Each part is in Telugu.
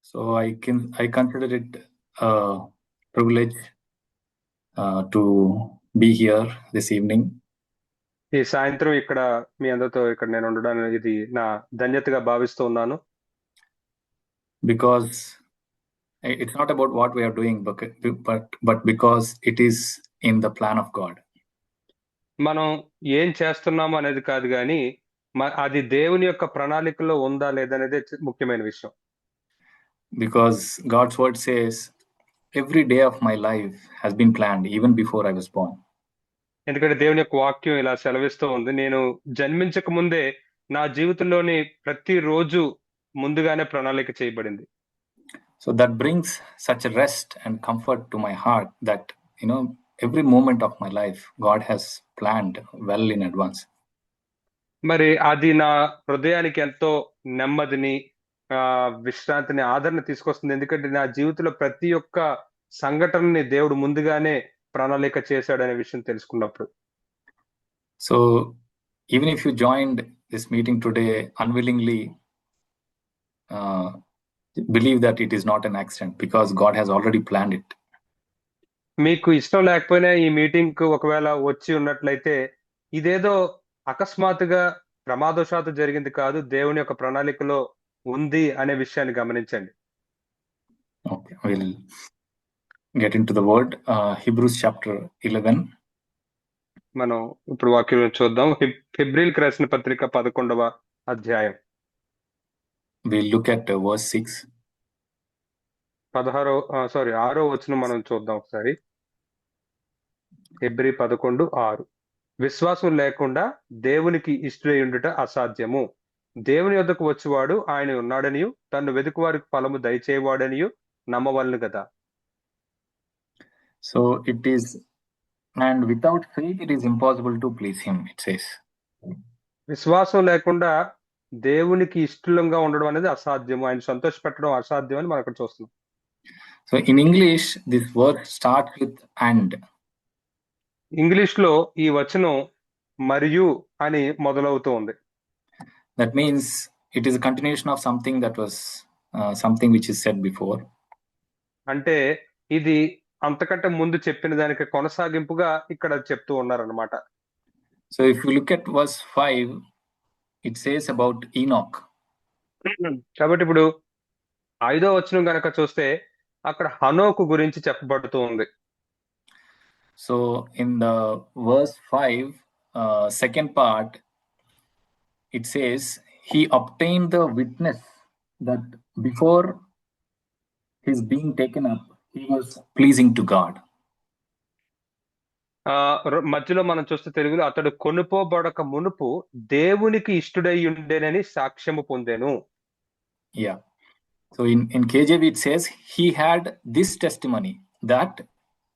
So I consider it a privilege to be here this evening ఈ సాయంత్రం ఇక్కడ మీ అందరితో ఇక్కడ నేను ఉండడం ఇది నా ధన్యతగా భావిస్తూ ఉన్నాను. because it's not about what we are doing, but because it is in the plan of God. మనం ఏం చేస్తున్నాము అనేది కాదు కానీ అది దేవుని యొక్క ప్రణాళికలో ఉందా లేదనేదే ముఖ్యమైన విషయం. Because God's word says every day of my life has been planned even before I was born. ఎందుకంటే దేవుని యొక్క వాక్యం ఇలా సెలవిస్తూ ఉంది, నేను జన్మించక ముందే నా జీవితంలోని ప్రతి రోజు ముందుగానే ప్రణాళిక చేయబడింది. So that brings such a rest and comfort to my heart that every moment of my life God has planned well in advance. మరి అది నా హృదయానికి ఎంతో నెమ్మదిని, విశ్రాంతిని, ఆదరణ తీసుకొస్తుంది. ఎందుకంటే నా జీవితంలో ప్రతి ఒక్క సంఘటనని దేవుడు ముందుగానే ప్రణాళిక చేశాడనే విషయం తెలుసుకున్నప్పుడు. So even if you joined this meeting today unwillingly, believe that it is not an accident because God has already planned it. మీకు ఇష్టం లేకపోయినా ఈ మీటింగ్ కు ఒకవేళ వచ్చి ఉన్నట్లయితే ఇదేదో అకస్మాత్తుగా ప్రమాదవశాత్తు జరిగింది కాదు, దేవుని యొక్క ప్రణాళికలో ఉంది అనే విషయాన్ని గమనించండి. Okay, we'll get into the word. Hebrews chapter 11. మనం ఇప్పుడు వాక్యం చూద్దాం. హెబ్రీయులకు రాసిన పత్రిక 11వ అధ్యాయం. We'll look at verse 6. 6వ వచనం మనం చూద్దాం ఒకసారి. హెబ్రీ 11:6. విశ్వాసం లేకుండా దేవునికి ఇష్టుడైయుండుట అసాధ్యము. దేవుని యొద్దకు వచ్చేవాడు ఆయన ఉన్నాడనియు తన్ను వెదుకు వారికి ఫలము దయచేయవాడనియు నమ్మవలను కదా. So it is, and without faith it is impossible to please him, it says. విశ్వాసం లేకుండా దేవునికి ఇష్టంగా ఉండడం అనేది అసాధ్యము, ఆయన సంతోషపెట్టడం అసాధ్యం అని మనం ఇక్కడ చూస్తున్నాం. So in English this word starts with and. English లో ఈ వచనం మరియు అని మొదలవుతూ ఉంది. That means it is a continuation of something that was something which is said before. అంటే ఇది అంతకంటే ముందు చెప్పిన దానికి కొనసాగింపుగా ఇక్కడ చెప్తూ ఉన్నారన్నమాట. So if you look at verse 5, it says about Enoch. కాబట్టి ఇప్పుడు 5వ వచనం గనక చూస్తే అక్కడ హనోకు గురించి చెప్పబడుతూ ఉంది. So in the verse 5, second part, it says he obtained the witness that before his being taken up he was pleasing to God. మధ్యలో మనం చూస్తే తెలుగులో అతడు కొనుపోబడక మునుపు దేవునికి ఇష్టుడై ఉండేనని సాక్ష్యము పొందెను. Yeah. So in KJV it says he had this testimony that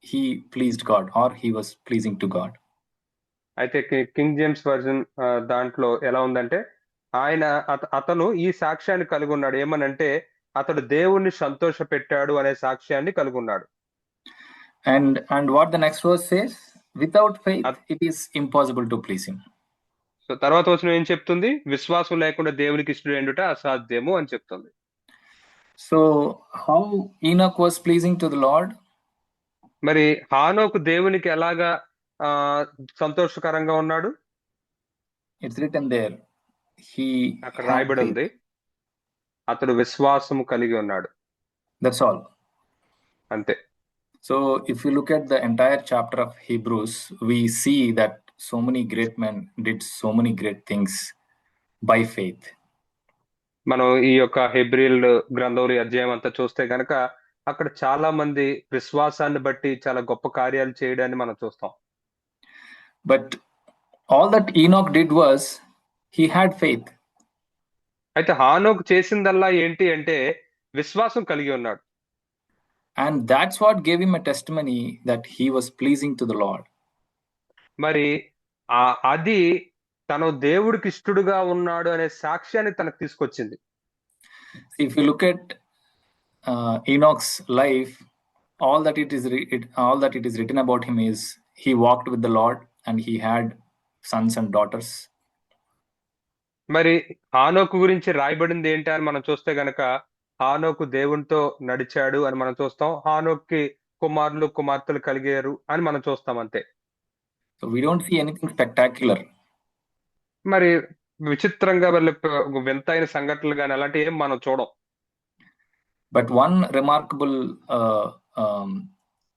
he pleased God or he was pleasing to God. అయితే కింగ్ జేమ్స్ వర్జన్ దాంట్లో ఎలా ఉందంటే అతను ఈ సాక్ష్యాన్ని కలిగి ఉన్నాడు. ఏమనంటే అతడు దేవుణ్ణి సంతోష పెట్టాడు అనే సాక్ష్యాన్ని కలిగి ఉన్నాడు. And what the next verse says, without faith it is impossible to please him. So తర్వాత వచనం ఏం చెప్తుంది? విశ్వాసం లేకుండా దేవునికి ఇష్టడైండుట అసాధ్యము అని చెప్తుంది. So how Enoch was pleasing to the Lord? మరి హానోకు దేవునికి ఎలాగా సంతోషకరంగా ఉన్నాడు? It's written there. అక్కడ రాయబడి ఉంది, అతడు విశ్వాసము కలిగి ఉన్నాడు. That's all. అంతే. So if you look at the entire chapter of Hebrews, we see that so many great men did so many great things by faith. మనం ఈ యొక్క హెబ్రీయుల గ్రంథం అధ్యాయం అంతా చూస్తే గనక అక్కడ చాలా మంది విశ్వాసాన్ని బట్టి చాలా గొప్ప కార్యాలు చేయడాన్ని మనం చూస్తాం. But all that Enoch did was he had faith. అయితే హానోకు చేసిందల్లా ఏంటి అంటే విశ్వాసం కలిగి ఉన్నాడు. And that's what gave him a testimony that he was pleasing to the Lord. మరి అది తను దేవుడికి ఇష్టడుగా ఉన్నాడు అనే సాక్ష్యాన్ని తనకు తీసుకొచ్చింది. If you look at Enoch's life, all that it is written about him is he walked with the Lord and he had sons and daughters. మరి హానోకు గురించి రాయబడింది ఏంటి అని మనం చూస్తే గనక హానోకు దేవునితో నడిచాడు అని మనం చూస్తాం. హానోక్కి కుమారులు కుమార్తెలు కలిగారు అని మనం చూస్తాం అంతే. So we don't see anything spectacular. మరి విచిత్రంగా వెళ్ళి వింతైన సంఘటనలు కానీ అలాంటి ఏం మనం చూడం. But one remarkable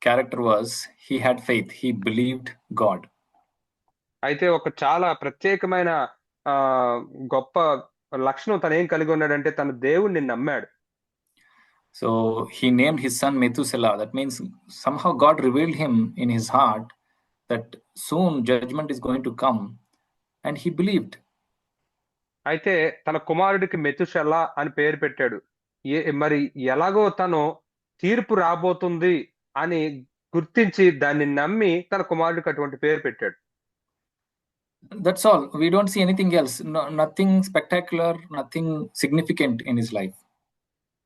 character was he had faith. He believed God. అయితే ఒక చాలా ప్రత్యేకమైన గొప్ప లక్షణం తను ఏం కలిగి ఉన్నాడంటే తను దేవుణ్ణి నమ్మాడు. So he named his son Methuselah. That means somehow God revealed him in his heart that soon judgment is going to come, and he believed. అయితే తన కుమారుడికి మెతుషెల అని పేరు పెట్టాడు. మరి ఎలాగో తను తీర్పు రాబోతుంది అని గుర్తించి దాన్ని నమ్మి తన కుమారుడికి అటువంటి పేరు పెట్టాడు. That's all. We don't see anything else. No, nothing spectacular, nothing significant in his life.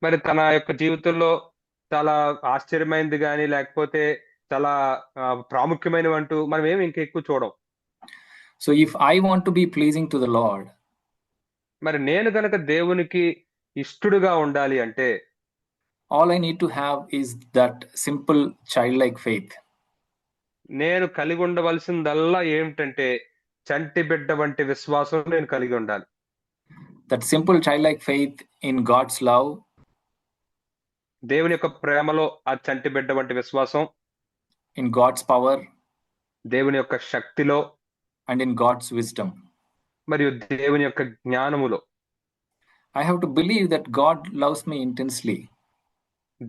మరి తన యొక్క జీవితంలో చాలా ఆశ్చర్యమైనది కానీ లేకపోతే చాలా ప్రాముఖ్యమైనవి అంటూ మనం ఏమి ఇంకా ఎక్కువ చూడం. So if I want to be pleasing to the Lord, మరి నేను గనక దేవునికి ఇష్టడుగా ఉండాలి అంటే all I need to have is that simple childlike faith. నేను కలిగి ఉండవలసిందల్లా ఏమిటంటే చంటి బిడ్డ వంటి విశ్వాసం నేను కలిగి ఉండాలి. That simple childlike faith in God's love, దేవుని యొక్క ప్రేమలో ఆ చంటి బిడ్డ వంటి విశ్వాసం, in God's power, దేవుని యొక్క శక్తిలో, and in God's wisdom. మరియు దేవుని యొక్క జ్ఞానములో. I have to believe that God loves me intensely.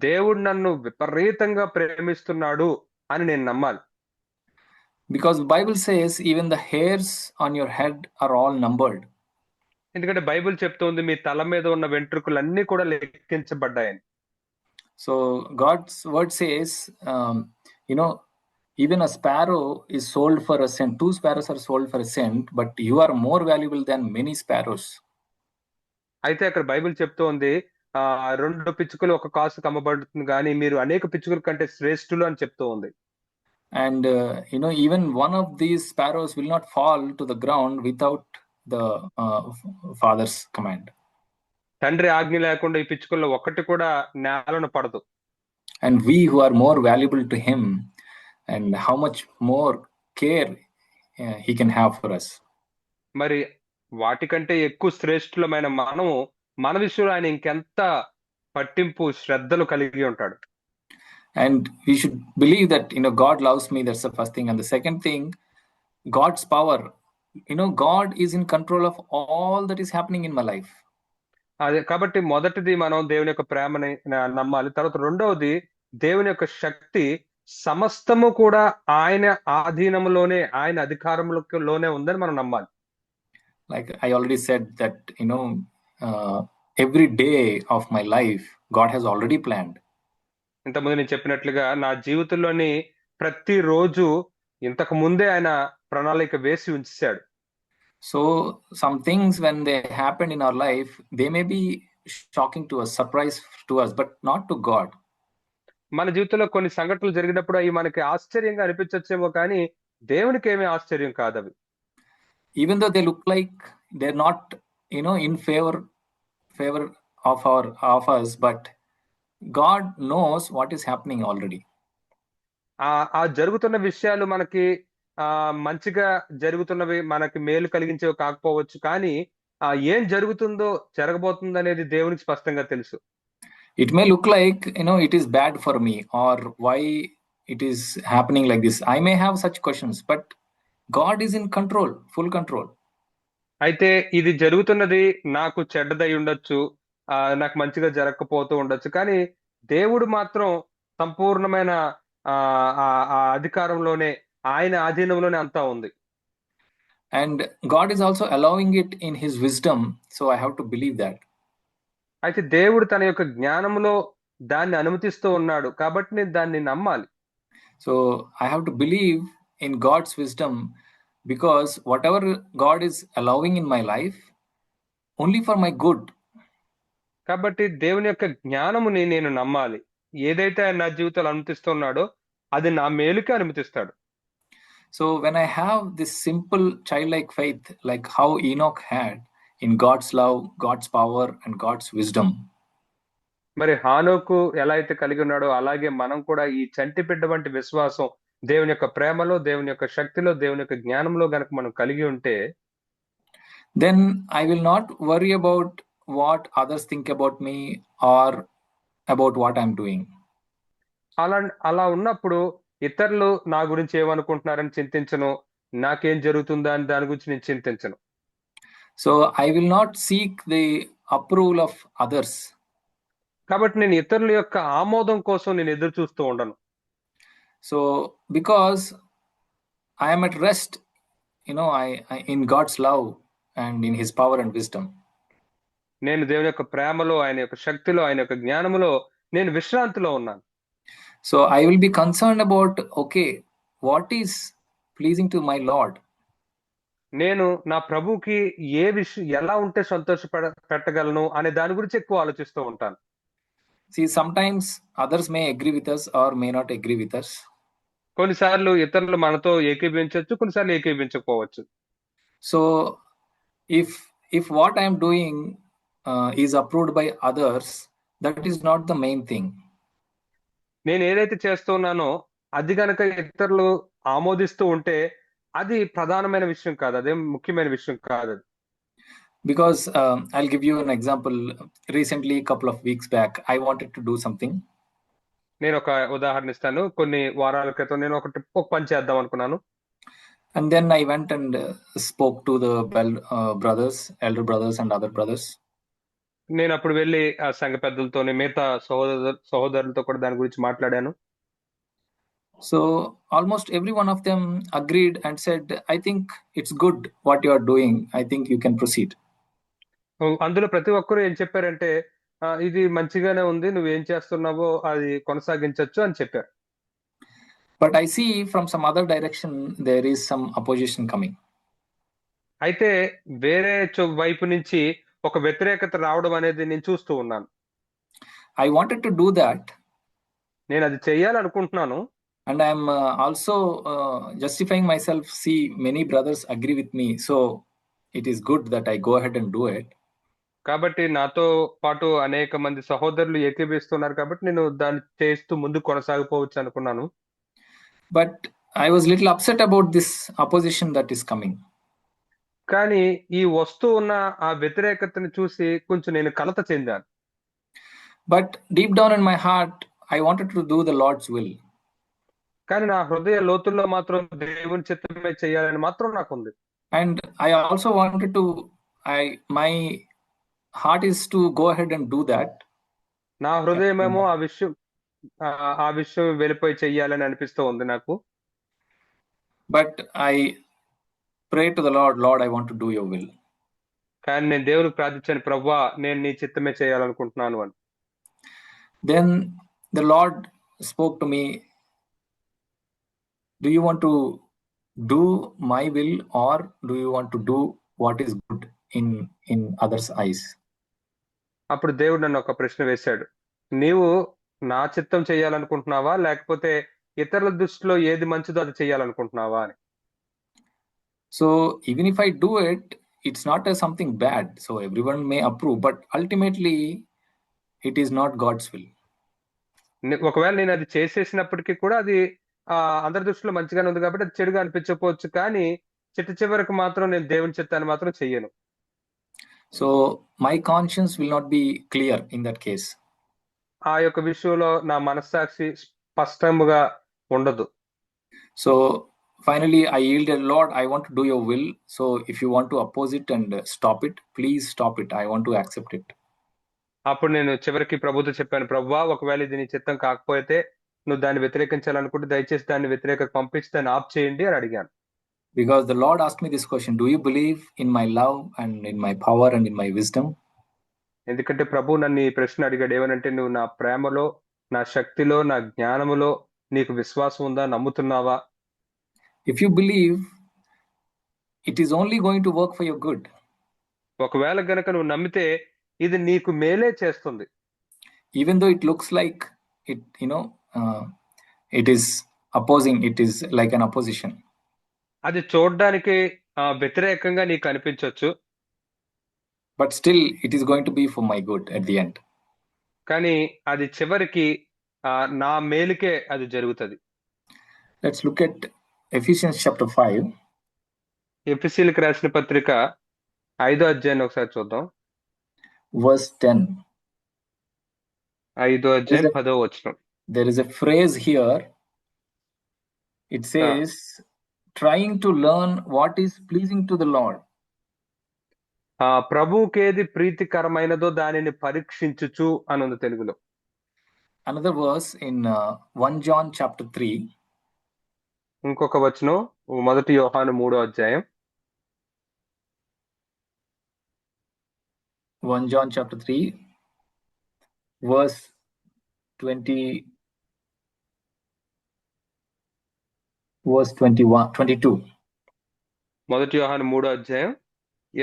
దేవుడు నన్ను విపరీతంగా ప్రేమిస్తున్నాడు అని నేను నమ్మాలి. Because the Bible says even the hairs on your head are all numbered. ఎందుకంటే బైబిల్ చెప్తోంది మీ తల మీద ఉన్న వెంట్రుకలన్నీ కూడా లెక్కించబడ్డాయని. So God's word says, even a sparrow is sold for a cent. 2 sparrows are sold for a cent, but you are more valuable than many sparrows. అయితే అక్కడ బైబిల్ చెప్తోంది 2 పిచ్చుకలు ఒక కాసుకు అమ్మబడుతుంది కానీ మీరు అనేక పిచ్చుకల కంటే శ్రేష్ఠులు అని చెప్తూ ఉంది. And even one of these sparrows will not fall to the ground without the Father's command. తండ్రి ఆజ్ఞ లేకుండా ఈ పిచ్చుకల్లో ఒకటి కూడా నేలను పడదు. And we who are more valuable to him, and how much more care he can have for us. మరి వాటికంటే ఎక్కువ శ్రేష్ఠులమైన మనము మన విషయంలో ఆయన ఇంకెంత పట్టింపు శ్రద్ధలు కలిగి ఉంటాడు. And we should believe that God loves me. That's the first thing. And the second thing, God's power. God is in control of all that is happening in my life. అదే కాబట్టి మొదటిది మనం దేవుని యొక్క ప్రేమని నమ్మాలి. తర్వాత రెండవది దేవుని యొక్క శక్తి సమస్తము కూడా ఆయన ఆధీనంలోనే ఆయన అధికారంలోనే ఉందని మనం నమ్మాలి. Like I already said that every day of my life God has already planned. ఇంతకుముందు నేను చెప్పినట్లుగా నా జీవితంలోని ప్రతి రోజు ఇంతకు ముందే ఆయన ప్రణాళిక వేసి ఉంచాడు. So some things when they happen in our life, they may be shocking to us, surprise to us, but not to God. మన జీవితంలో కొన్ని సంఘటనలు జరిగినప్పుడు అవి మనకి ఆశ్చర్యంగా అనిపించొచ్చేమో కానీ దేవునికి ఏమీ ఆశ్చర్యం కాదు అవి. Even though they look like they're not in favor of us, but God knows what is happening already. ఆ జరుగుతున్న విషయాలు మనకి మంచిగా జరుగుతున్నవి మనకి మేలు కలిగించేవి కాకపోవచ్చు కానీ ఏం జరగబోతుంది అనేది దేవునికి స్పష్టంగా తెలుసు. It may look like it is bad for me, or why it is happening like this. I may have such questions, but God is in control, full control. అయితే ఇది జరుగుతున్నది నాకు చెడ్డదై ఉండొచ్చు, నాకు మంచిగా జరగకపోతూ ఉండొచ్చు, కానీ దేవుడు మాత్రం సంపూర్ణమైన అధికారంలోనే ఆయన ఆధీనంలోనే అంతా ఉంది. And God is also allowing it in his wisdom, so I have to believe that. అయితే దేవుడు తన యొక్క జ్ఞానములో దాన్ని అనుమతిస్తూ ఉన్నాడు కాబట్టి నేను దాన్ని నమ్మాలి. So I have to believe in God's wisdom, because whatever God is allowing in my life, only for my good. కాబట్టి దేవుని యొక్క జ్ఞానముని నేను నమ్మాలి. ఏదైతే ఆయన నా జీవితంలో అనుమతిస్తున్నాడో అది నా మేలుకే అనుమతిస్తాడు. So when I have this simple childlike faith, like how Enoch had in God's love, God's power, and God's wisdom, మరి హానోకు ఎలా అయితే కలిగి ఉన్నాడో అలాగే మనం కూడా ఈ చంటి బిడ్డ వంటి విశ్వాసం దేవుని యొక్క ప్రేమలో, దేవుని యొక్క శక్తిలో, దేవుని యొక్క జ్ఞానంలో గనక మనం కలిగి ఉంటే then I will not worry about what others think about me or about what I'm doing. అలా అలా ఉన్నప్పుడు ఇతరులు నా గురించి ఏమనుకుంటున్నారని చింతించను. నాకేం జరుగుతుందా అని దాని గురించి నేను చింతించను. So I will not seek the approval of others. కాబట్టి నేను ఇతరుల యొక్క ఆమోదం కోసం నేను ఎదురు చూస్తూ ఉండను. So because I am at rest, I in God's love and in His power and wisdom. నేను దేవుని యొక్క ప్రేమలో, ఆయన యొక్క శక్తిలో, ఆయన యొక్క జ్ఞానములో నేను విశ్రాంతిలో ఉన్నాను. So I will be concerned about, okay, what is pleasing to my Lord? నేను నా ప్రభువుకి ఎలా ఉంటే పెట్టగలను అనే దాని గురించి ఎక్కువ ఆలోచిస్తూ ఉంటాను. See, sometimes others may agree with us or may not agree with us. కొన్నిసార్లు ఇతరులు మనతో ఏకీభవించవచ్చు, కొన్నిసార్లు ఏకీభవించకపోవచ్చు. So if what I am doing is approved by others, that is not the main thing. నేను ఏదైతే చేస్తున్నానో అది గనక ఇతరులు ఆమోదిస్తూ ఉంటే అది ప్రధానమైన విషయం కాదు, అదేం ముఖ్యమైన విషయం కాదు. Because I'll give you an example. Recently, a couple of weeks back, I wanted to do something. నేను ఒక ఉదాహరణ ఇస్తాను. కొన్ని వారాల క్రితం నేను ఒక పని చేద్దాం అనుకున్నాను. And then I went and spoke to the brothers, elder brothers and other brothers. నేను అప్పుడు వెళ్ళి ఆ సంఘ పెద్దలతోని మిగతా సహోదరులతో కూడా దాని గురించి మాట్లాడాను. So almost every one of them agreed and said, I think it's good what you are doing. I think you can proceed. అందులో ప్రతి ఒక్కరు ఏం చెప్పారంటే, ఇది మంచిగానే ఉంది, నువ్వేం చేస్తున్నావో అది కొనసాగించొచ్చు అని చెప్పారు. But I see from some other direction there is some opposition coming. అయితే వేరే వైపు నుంచి ఒక వ్యతిరేకత రావడం అనేది నేను చూస్తూ ఉన్నాను. I wanted to do that. నేను అది చేయాలనుకుంటున్నాను. And I'm also justifying myself. See, many brothers agree with me, so it is good that I go ahead and do it. కాబట్టి నాతో పాటు అనేక మంది సహోదరులు ఏకీభవిస్తున్నారు కాబట్టి నేను దాన్ని చేస్తూ ముందుకు కొనసాగిపోవచ్చు అనుకున్నాను. But I was little upset about this opposition that is coming. కానీ ఈ వస్తూ ఉన్న ఆ వ్యతిరేకతను చూసి కొంచెం నేను కలత చెందాను. But deep down in my heart, I wanted to do the Lord's will. కానీ నా హృదయ లోతుల్లో మాత్రం దేవుని చిత్తమే చేయాలని మాత్రం నాకుంది. And I also wanted to, my heart is to go ahead and do that. నా హృదయమేమో ఆ విషయం వెళ్ళిపోయి చెయ్యాలని అనిపిస్తూ ఉంది నాకు. But I pray to the Lord, I want to do your will. కానీ నేను దేవునికి ప్రార్థించాను, ప్రభువా నేను నీ చిత్తమే చేయాలనుకుంటున్నాను అని. Then the Lord spoke to me, do you want to do my will or do you want to do what is good in others' eyes? అప్పుడు దేవుడు నన్ను ఒక ప్రశ్న వేశాడు, నీవు నా చిత్తం చేయాలనుకుంటున్నావా లేకపోతే ఇతరుల దృష్టిలో ఏది మంచిదో అది చేయాలనుకుంటున్నావా అని. So even if I do it, it's not something bad. So everyone may approve, but ultimately it is not God's will. ఒకవేళ నేను అది చేసేసినప్పటికీ కూడా అది అందరి దృష్టిలో మంచిగానే ఉంది కాబట్టి అది చెడుగా అనిపించకపోవచ్చు, కానీ చివరికి మాత్రం నేను దేవుని చిత్తాన్ని మాత్రం చెయ్యను. So my conscience will not be clear in that case. ఆ యొక్క విషయంలో నా మనస్సాక్షి స్పష్టంగా ఉండదు. So finally I yielded, Lord, I want to do your will. So if you want to oppose it and stop it, please stop it. I want to accept it. అప్పుడు నేను చివరికి ప్రభుతో చెప్పాను, ప్రభువా ఒకవేళ ఇది నీ చిత్తం కాకపోతే నువ్వు దాన్ని వ్యతిరేకించాలనుకుంటే దయచేసి దాన్ని వ్యతిరేక పంపించి దాన్ని ఆఫ్ చేయండి అని అడిగాను. Because the Lord asked me this question, do you believe in my love and in my power and in my wisdom? ఎందుకంటే ప్రభు నన్ను ఈ ప్రశ్న అడిగాడు, ఏమనంటే నువ్వు నా ప్రేమలో, నా శక్తిలో, నా జ్ఞానములో నీకు విశ్వాసం ఉందా, నమ్ముతున్నావా? If you believe, it is only going to work for your good. ఒకవేళ గనక నువ్వు నమ్మితే ఇది నీకు మేలే చేస్తుంది. Even though it looks like it, it is opposing, it is like an opposition. అది చూడడానికి వ్యతిరేకంగా నీకు అనిపించవచ్చు. But still it is going to be for my good at the end. కానీ అది చివరికి నా మేలుకే అది జరుగుతది. Let's look at Ephesians chapter 5, ఎఫెసీయులకు రాసిన పత్రిక 5వ అధ్యాయాన్ని ఒకసారి చూద్దాం. verse 10. 5వ There is అధ్యాయం a, 10వ వచనం. there is a phrase here. It says, trying to learn what is pleasing to the Lord. ప్రభువుకేది ప్రీతికరమైనదో దానిని పరీక్షించుచు అని ఉంది తెలుగులో. Another verse in 1 John chapter 3, ఇంకొక వచనం 1 యోహాను 3వ అధ్యాయం. 1 John chapter 3, verse 20, verse 21, 22. 1 యోహాను 3వ అధ్యాయం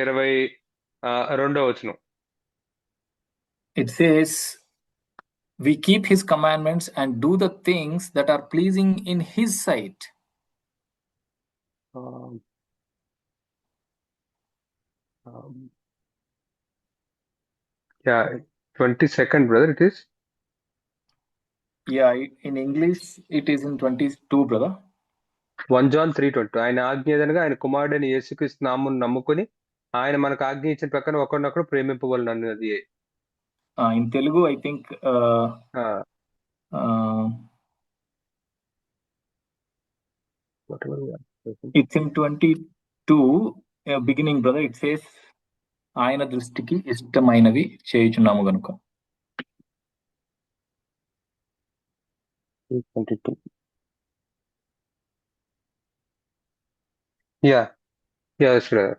22వ వచనం. It says, we keep his commandments and do the things that are pleasing in his sight. Yeah, 22nd, brother, it is. Yeah, in English, it is in 22, brother. 1 John 3:20. ఆయన ఆజ్ఞ ఏదనగా ఆయన కుమారుడైన యేసుక్రీస్తు నామమును నమ్ముకుని ఆయన మనకు ఆజ్ఞ ఇచ్చిన ప్రకారం ఒకరినొకరు ప్రేమింపవలెను అన్నది. In Telugu, I think it's in 22 beginning, brother. It says, ఆయన దృష్టికి ఇష్టమైనవి చేయుచున్నాము గనుక. 22. Yeah, sure.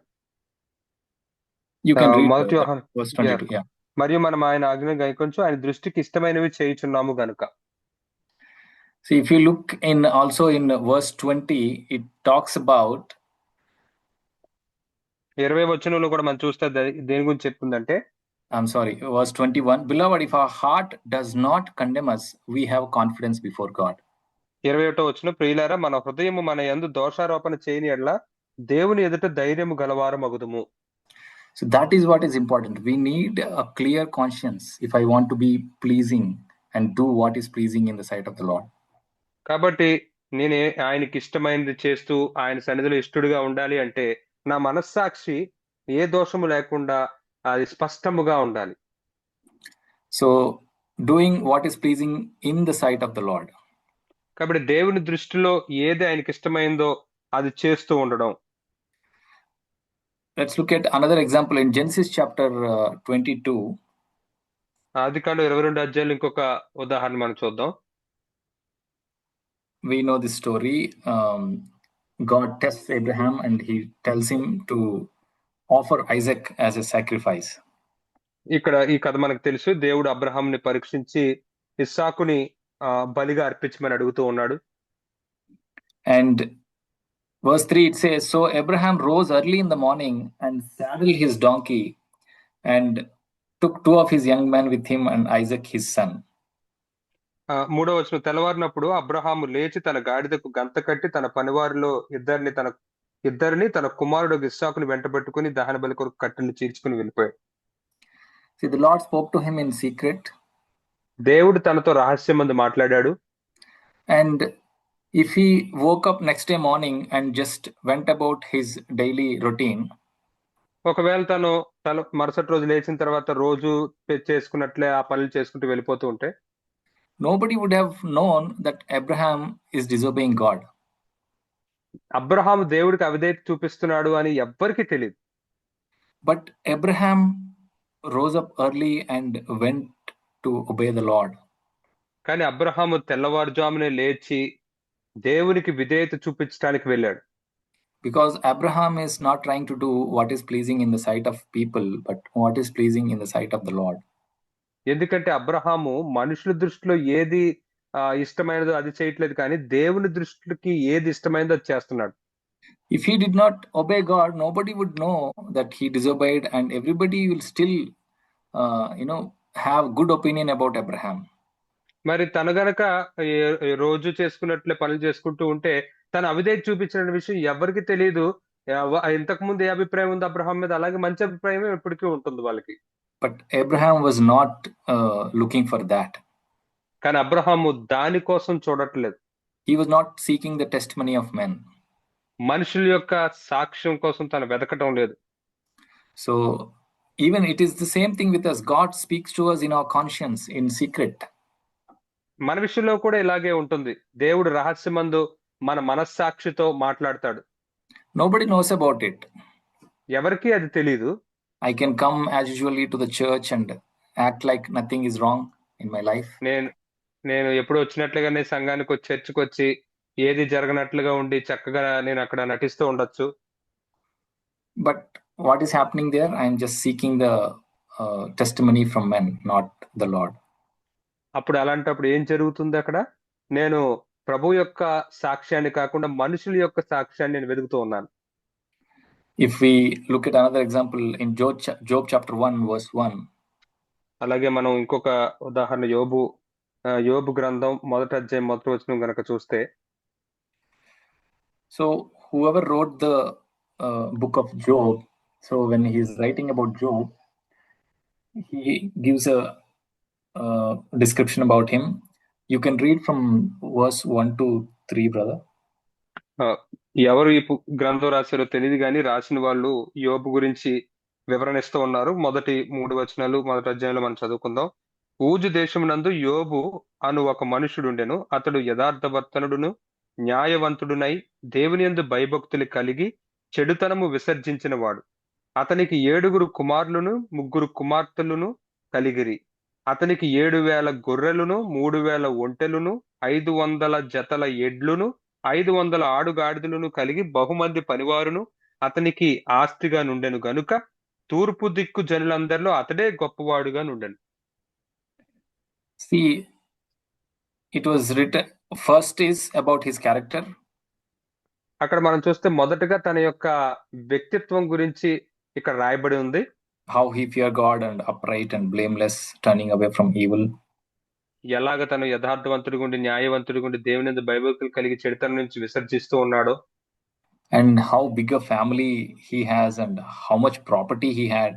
You can read మొదటి యోహాను verse 22. Yeah. మరియు మనం ఆయన ఆజ్ఞను గైకొంచు ఆయన దృష్టికి ఇష్టమైనవి చేయుచున్నాము గనుక. See, if you look in also in verse 20, it talks about 20వ వచనంలో కూడా మనం చూస్తే దేని గురించి చెప్తుందంటే, I'm sorry, verse 21, beloved, if our heart does not condemn us, we have confidence before God. 21వ వచనం, ప్రియులారా మన హృదయము మన యందు దోషారోపణ చేయని యెడల దేవుని ఎదుట ధైర్యము గలవారమగుదుము. So that is what is important. We need a clear conscience if I want to be pleasing and do what is pleasing in the sight of the Lord. కాబట్టి నేను ఆయనకి ఇష్టమైనది చేస్తూ ఆయన సన్నిధిలో ఇష్టడుగా ఉండాలి అంటే నా మనస్సాక్షి ఏ దోషము లేకుండా అది స్పష్టముగా ఉండాలి. So doing what is pleasing in the sight of the Lord. కాబట్టి దేవుని దృష్టిలో ఏది ఆయనకి ఇష్టమైందో అది చేస్తూ ఉండడం. Let's look at another example in Genesis chapter 22. ఆదికాండం 22 అధ్యాయంలో ఇంకొక ఉదాహరణ మనం చూద్దాం. We know this story. God tests Abraham and he tells him to offer Isaac as a sacrifice. ఇక్కడ ఈ కథ మనకు తెలుసు. దేవుడు అబ్రహాంని పరీక్షించి ఇస్సాకుని బలిగా అర్పించమని అడుగుతూ ఉన్నాడు. And verse 3, it says, so Abraham rose early in the morning and saddled his donkey and took 2 of his young men with him and Isaac his son. 3వ వచనం, తెల్లవారినప్పుడు అబ్రహాము లేచి తన గాడిదకు గంత కట్టి తన పనివారిలో ఇద్దరిని తన కుమారుడు ఇస్సాకుని వెంటబెట్టుకుని దహన బలి కొరకు కట్టెలు చీల్చుకుని వెళ్ళిపోయాడు. See, the Lord spoke to him in secret. దేవుడు తనతో రహస్యమందు మాట్లాడాడు. And if he woke up next day morning and just went about his daily routine, ఒకవేళ తను మరుసటి రోజు లేచిన తర్వాత రోజు చేసుకున్నట్లే ఆ పనులు చేసుకుంటూ వెళ్ళిపోతూ ఉంటే nobody would have known that Abraham is disobeying God. Abraham దేవుడికి అవిధేయత చూపిస్తున్నాడు అని ఎవ్వరికీ తెలియదు. But Abraham rose up early and went to obey the Lord. కానీ అబ్రహాము తెల్లవారుజామునే లేచి దేవునికి విధేయత చూపించడానికి వెళ్ళాడు. Because Abraham is not trying to do what is pleasing in the sight of people, but what is pleasing in the sight of the Lord. ఎందుకంటే అబ్రహాము మనుషుల దృష్టిలో ఏది ఇష్టమైనదో అది చేయట్లేదు, కానీ దేవుని దృష్టికి ఏది ఇష్టమైనదో అది చేస్తున్నాడు. If he did not obey God, nobody would know that he disobeyed, and everybody will still, have good opinion about Abraham. మరి తను గనక రోజు చేసుకున్నట్లే పనులు చేసుకుంటూ ఉంటే తను అవిధేయత చూపించిన విషయం ఎవరికి తెలియదు. ఇంతకు ముందు ఏ అభిప్రాయం ఉంది అబ్రహాం మీద, అలాగే మంచి అభిప్రాయం ఎప్పటికీ ఉంటుంది వాళ్ళకి. But Abraham was not looking for that. కానీ అబ్రహాము దానికోసం చూడట్లేదు. He was not seeking the testimony of men. మనుషుల యొక్క సాక్ష్యం కోసం తను వెతకటం లేదు. So even it is the same thing with us. God speaks to us in our conscience, in secret. మన విషయంలో కూడా ఇలాగే ఉంటుంది. దేవుడు రహస్యమందు మన మనస్సాక్షితో మాట్లాడతాడు. Nobody knows about it. ఎవరికీ అది తెలీదు. I can come as usually to the church and act like nothing is wrong in my life. నేను ఎప్పుడు వచ్చినట్లుగానే సంఘానికి వచ్చి చర్చికి వచ్చి ఏది జరగనట్లుగా ఉండి చక్కగా నేను అక్కడ నటిస్తూ ఉండొచ్చు. But what is happening there? I am just seeking the testimony from men, not the Lord. అప్పుడు అలాంటప్పుడు ఏం జరుగుతుంది అక్కడ? నేను ప్రభు యొక్క సాక్ష్యాన్ని కాకుండా మనుషుల యొక్క సాక్ష్యాన్ని నేను వెతుకుతూ ఉన్నాను. If we look at another example in Job chapter 1 verse 1. అలాగే మనం ఇంకొక ఉదాహరణ యోబు గ్రంథం 1వ అధ్యాయం 1వ వచనం గనక చూస్తే, so whoever wrote the book of Job, so when he is writing about Job, he gives a description about him. You can read from verse 1 to 3, brother. ఎవరు ఈ గ్రంథం రాశారో తెలియదు కానీ రాసిన వాళ్ళు యోబు గురించి వివరణ ఇస్తూ ఉన్నారు. మొదటి 3 వచనాలు 1వ అధ్యాయంలో మనం చదువుకుందాం. ఊజు దేశమునందు యోబు అను ఒక మనుషుడుండెను. అతడు యథార్థవర్తనుడును న్యాయవంతుడునై దేవుని యందు భయభక్తులు కలిగి చెడుతనము విసర్జించిన వాడు. అతనికి 7 కుమారులను 3 కుమార్తెలను కలిగిరి. అతనికి 7,000 గొర్రెలను 3,000 ఒంటెలను 500 జతల ఎడ్లును 500 ఆడుగాడిదలను కలిగి బహుమంది పనివారును అతనికి ఆస్తిగా నుండెను గనుక తూర్పు దిక్కు జనులందరిలో అతడే గొప్పవాడుగా నుండెను. See, it was written, first is about his character. అక్కడ మనం చూస్తే మొదటగా తన యొక్క వ్యక్తిత్వం గురించి ఇక్కడ రాయబడి ఉంది. How he feared God and upright and blameless, turning away from evil. ఎలాగ తను యథార్థవంతుడిగా ఉండి న్యాయవంతుడిగా ఉండి దేవుని యందు భయభక్తులు కలిగి చెడుతనం నుంచి విసర్జిస్తూ ఉన్నాడో. And how big a family he has and how much property he had.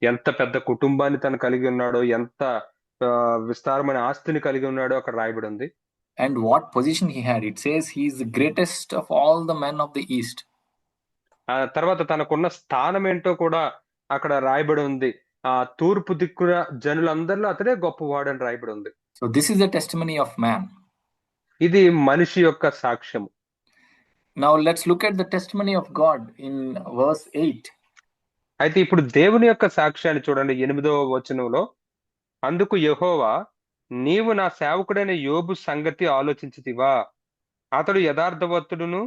ఎంత పెద్ద కుటుంబాన్ని తను కలిగి ఉన్నాడో, ఎంత విస్తారమైన ఆస్తిని కలిగి ఉన్నాడో అక్కడ రాయబడి ఉంది. And what position he had. It says he is the greatest of all the men of the east. ఆ తర్వాత తనకున్న స్థానం ఏంటో కూడా అక్కడ రాయబడి ఉంది. ఆ తూర్పు దిక్కున జనులందరిలో అతడే గొప్పవాడు అని రాయబడి ఉంది. So this is the testimony of man. ఇది మనిషి యొక్క సాక్ష్యము. Now let's look at the testimony of God in verse 8. అయితే ఇప్పుడు దేవుని యొక్క సాక్ష్యాన్ని చూడండి 8వ వచనంలో. అందుకు యెహోవా, నీవు నా సేవకుడైన యోబు సంగతి ఆలోచించితివా? అతడు యథార్థవంతుడును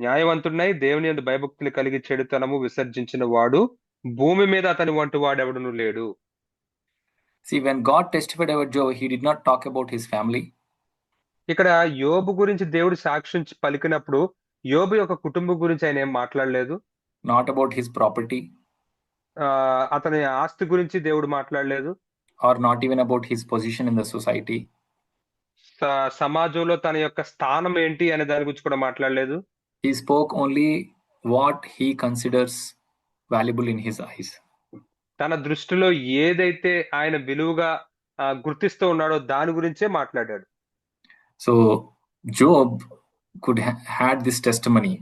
న్యాయవంతుడినై దేవుని యందు భయభక్తులు కలిగి చెడుతనము విసర్జించిన వాడు, భూమి మీద అతని వంటి వాడెవడును లేడు. See, when God testified about Job, he did not talk about his family. ఇక్కడ యోబు గురించి దేవుడు సాక్ష్యం పలికినప్పుడు యోబు యొక్క కుటుంబం గురించి ఆయన ఏం మాట్లాడలేదు. Not about his property. అతని ఆస్తి గురించి దేవుడు మాట్లాడలేదు. Or not even about his position in the society. సమాజంలో తన యొక్క స్థానం ఏంటి అనే దాని గురించి కూడా మాట్లాడలేదు. He spoke only what he considers valuable in his eyes. తన దృష్టిలో ఏదైతే ఆయన విలువగా గుర్తిస్తూ ఉన్నాడో దాని గురించే మాట్లాడాడు. So Job could had this testimony.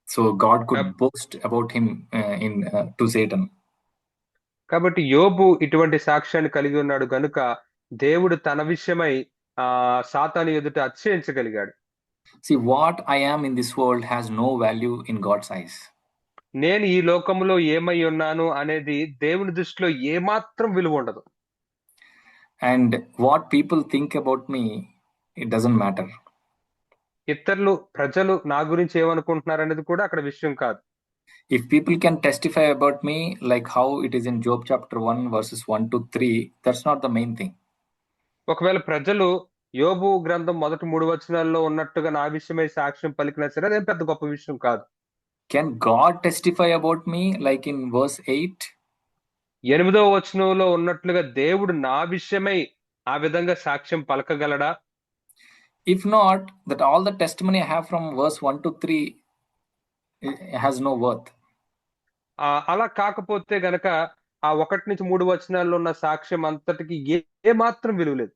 So God could boast about him to Satan. కాబట్టి యోబు ఇటువంటి సాక్ష్యాన్ని కలిగి ఉన్నాడు గనుక దేవుడు తన విషయమై సాతాను ఎదుట అతిశయించగలిగాడు. See, what I am in this world has no value in God's eyes. నేను ఈ లోకంలో ఏమై ఉన్నాను అనేది దేవుని దృష్టిలో ఏమాత్రం విలువ ఉండదు. And what people think about me, it doesn't matter. ప్రజలు నా గురించి ఏమనుకుంటున్నారు అనేది కూడా అక్కడ విషయం కాదు. If people can testify about me like how it is in Job chapter 1 verses 1 to 3, that's not the main thing. ఒకవేళ ప్రజలు యోబు గ్రంథం మొదటి 3 వచనాల్లో ఉన్నట్టుగా నా విషయమై సాక్ష్యం పలికినా సరే అదేం పెద్ద గొప్ప విషయం కాదు. Can God testify about me like in verse 8? 8వ వచనంలో ఉన్నట్లుగా దేవుడు నా విషయమై ఆ విధంగా సాక్ష్యం పలకగలడా? If not, that all the testimony I have from verse 1 to 3 has no worth. అలా కాకపోతే గనక ఆ 1-3 వచనాల్లో ఉన్న సాక్ష్యం అంతటికి ఏ మాత్రం విలువ లేదు.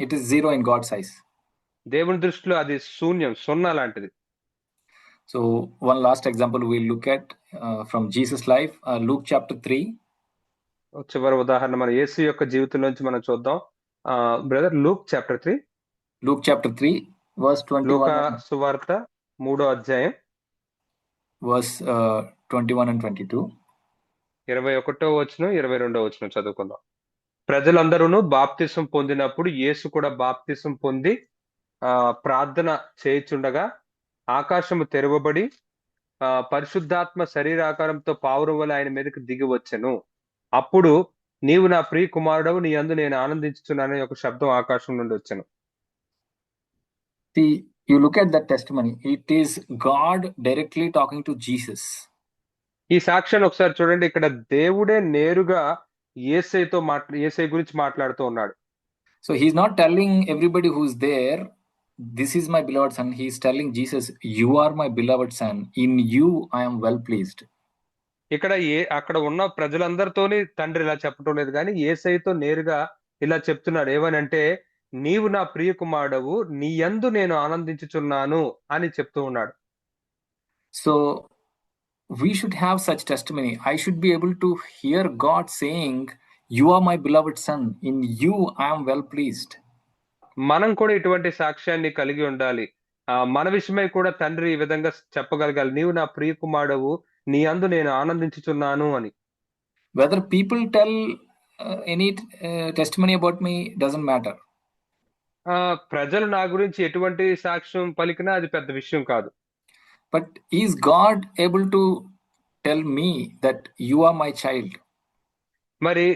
It is zero in God's eyes. దేవుని దృష్టిలో అది శూన్యం, సున్నా లాంటిది. So one last example we'll look at from Jesus' life, Luke chapter 3. చివరి ఉదాహరణ మన యేసు యొక్క జీవితం నుంచి మనం చూద్దాం. Brother, Luke chapter 3. Luke chapter 3, verse 21 Luka and సువార్త 3వ అధ్యాయం verse 21 and 22. 21వ వచనం 22వ వచనం చదువుకుందాం. ప్రజలందరూ బాప్తిసం పొందినప్పుడు యేసు కూడా బాప్తిసం పొంది ప్రార్థన చేయుచుండగా ఆకాశము తెరవబడి పరిశుద్ధాత్మ శరీరాకారంతో పావురం వలె ఆయన మీదకి దిగి వచ్చెను. అప్పుడు నీవు నా ప్రియ కుమారుడవు, నీ యందు నేను ఆనందించుచున్నానని ఒక శబ్దం ఆకాశం నుండి వచ్చెను. See, you look at that testimony, it is God directly talking to Jesus. ఈ సాక్ష్యాన్ని ఒకసారి చూడండి. ఇక్కడ దేవుడే నేరుగా యేసయ్య గురించి మాట్లాడుతూ ఉన్నాడు. So he's not telling everybody who's there, this is my beloved son. He's telling Jesus, you are my beloved son. In you I am well pleased. ఇక్కడ అక్కడ ఉన్న ప్రజలందరితోని తండ్రి ఇలా చెప్పడం లేదు, కానీ యేసయ్యతో నేరుగా ఇలా చెప్తున్నాడు. ఏమనంటే, నీవు నా ప్రియ కుమారుడవు, నీ యందు నేను ఆనందించుచున్నాను అని చెప్తూ ఉన్నాడు. So we should have such testimony. I should be able to hear God saying, you are my beloved son. In you I am well pleased. మనం కూడా ఇటువంటి సాక్ష్యాన్ని కలిగి ఉండాలి. మన విషయమై కూడా తండ్రి ఈ విధంగా చెప్పగలగాలి, నీవు నా ప్రియ కుమారుడవు, నీ యందు నేను ఆనందించుచున్నాను అని. Whether people tell any testimony about me doesn't matter. ప్రజలు నా గురించి ఎటువంటి సాక్ష్యం పలికినా అది పెద్ద విషయం కాదు. But is God able to tell me that you are my child? మరి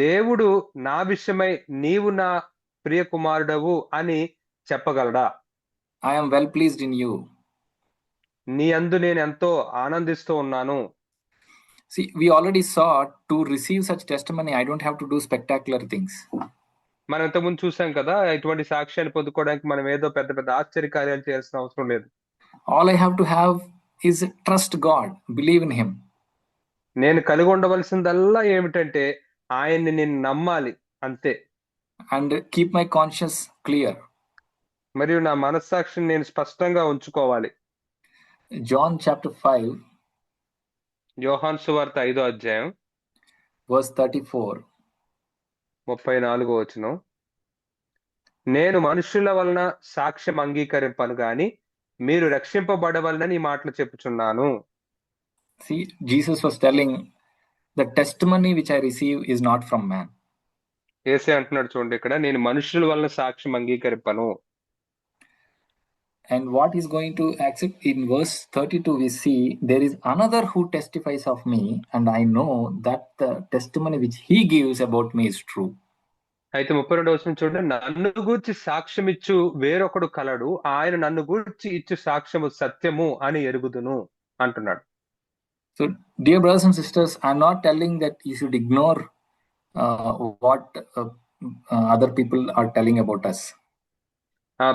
దేవుడు నా విషయమై నీవు నా ప్రియ కుమారుడవు అని చెప్పగలడా? I am well pleased in you. నీ యందు నేను ఎంతో ఆనందిస్తూ ఉన్నాను. See, we already saw, to receive such testimony I don't have to do spectacular things. మనం ఇంతకుముందు చూసాం కదా, ఇటువంటి సాక్ష్యాన్ని పొందుకోవడానికి మనం ఏదో పెద్ద పెద్ద ఆశ్చర్యకార్యాలు చేయాల్సిన అవసరం లేదు. All I have to have is trust God, believe in him. నేను కలిగి ఉండవలసిందల్లా ఏమిటంటే ఆయన్ని నేను నమ్మాలి, అంతే. And keep my conscience clear. మరియు నా మనస్సాక్షిని నేను స్పష్టంగా ఉంచుకోవాలి. John chapter 5, యోహాను సువార్త 5వ అధ్యాయం verse 34. 34వ వచనం. నేను మనుషుల వలన సాక్ష్యం అంగీకరింపను గాని మీరు రక్షింపబడవలనని ఈ మాటలు చెప్పుచున్నాను. See, Jesus was telling, the testimony which I receive is not from man. యేసే అంటున్నాడు చూడండి, ఇక్కడ నేను మనుషుల వలన సాక్ష్యం అంగీకరింపను. And what he's going to accept, in verse 32 we see, there is another who testifies of me, and I know that the testimony which he gives about me is true. అయితే 32వ వచనం చూడండి, నన్ను గూర్చి సాక్ష్యం ఇచ్చు వేరొకడు కలడు, ఆయన నన్ను గూర్చి ఇచ్చు సాక్ష్యము సత్యము అని ఎరుగుదును అంటున్నాడు. So dear brothers and sisters, I'm not telling that you should ignore what other people are telling about us.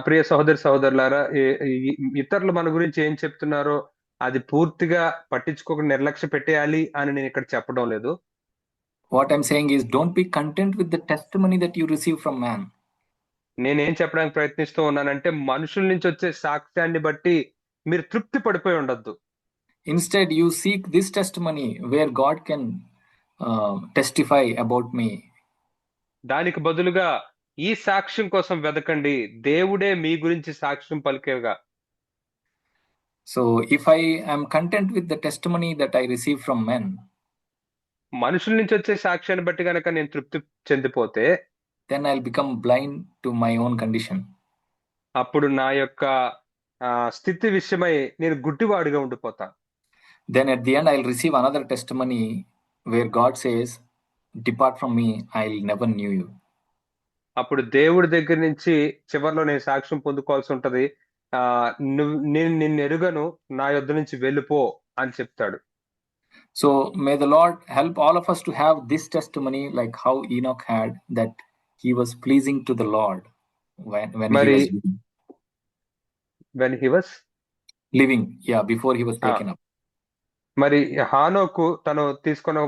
ప్రియ సహోదరులారా, ఇతరులు మన గురించి ఏం చెప్తున్నారో అది పూర్తిగా పట్టించుకోకుండా నిర్లక్ష్య పెట్టేయాలి అని నేను ఇక్కడ చెప్పడం లేదు. What I'm saying is, don't be content with the testimony that you receive from man. నేనేం చెప్పడానికి ప్రయత్నిస్తూ ఉన్నానంటే, మనుషుల నుంచి వచ్చే సాక్ష్యాన్ని బట్టి మీరు తృప్తి పడిపోయి ఉండొద్దు. Instead, you seek this testimony where God can testify about me. దానికి బదులుగా ఈ సాక్ష్యం కోసం వెదకండి, దేవుడే మీ గురించి సాక్ష్యం పలికేగా. So if I am content with the testimony that I receive from men, మనుషుల నుంచి వచ్చే సాక్ష్యాన్ని బట్టి గనక నేను తృప్తి చెందిపోతే, then I'll become blind to my own condition. అప్పుడు నా యొక్క స్థితి విషయమై నేను గుడ్డివాడిగా ఉండిపోతాను. Then at the end I'll receive another testimony where God says, depart from me, I'll never knew you. అప్పుడు దేవుడి దగ్గర నుంచి చివరిలో నేను సాక్ష్యం పొందుకోవాల్సి ఉంటది, నేను నిన్ను ఎరుగను, నా యొద్ద నుంచి వెళ్ళిపో అని చెప్తాడు. So may the Lord help all of us to have this testimony, like how Enoch had, that he was pleasing to the Lord when he was living, before he was taken up. మరి హానోకు తను తీసుకొని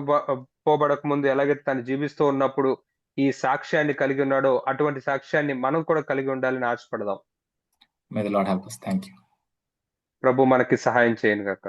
పోబడక ముందు ఎలాగైతే తను జీవిస్తూ ఉన్నప్పుడు ఈ సాక్ష్యాన్ని కలిగి ఉన్నాడో అటువంటి సాక్ష్యాన్ని మనం కూడా కలిగి ఉండాలని ఆశపడదాం. May the Lord help us. Thank you. ప్రభు మనకి సహాయం చేయను గాక.